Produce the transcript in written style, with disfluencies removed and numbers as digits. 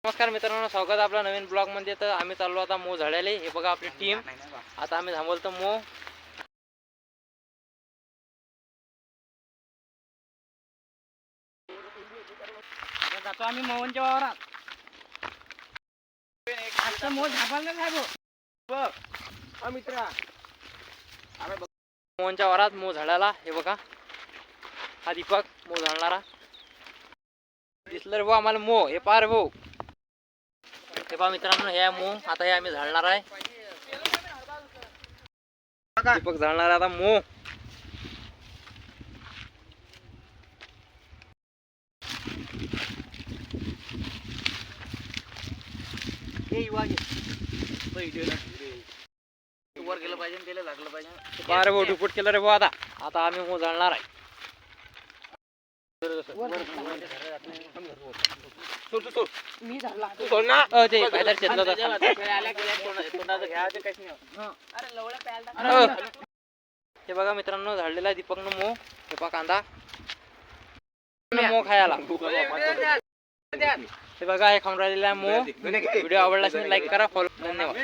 नमस्कार मित्रांनो, स्वागत आपला नवीन ब्लॉग मध्ये। तर आम्ही चाललो आता मो झाडाले। हे बघा आपली टीम। आता आम्ही थांबवतो मो। जातो आम्ही मोहनच्या वावरात। आता मो झापायला नाही बघ मित्रा। मोहनच्या वावरात मो झाडाला। हे बघा हा दीपक मो झाडणारा दिसलं रे भाऊ आम्हाला। मो हे पार भाऊ, हे पहा मित्रांनो, हे मो आता हे आम्ही झाडणार आहे। दीपक झाडणार आता मो। वर गेलं पाहिजे, त्याला लागलं पाहिजे। पार भाऊ डुपट केलं रे भाऊ। आता आम्ही मो झाडणार आहे। मी झाला ते बाहेर शेतलं होतं। हे बघा मित्रांनो, झाडलेला दीपकनं मो। हे पहा कांदा मो खायला। हे बघा हे खाऊन राहिलेला मो। व्हिडिओ आवडला असेल लाईक करा, फॉलो, धन्यवाद।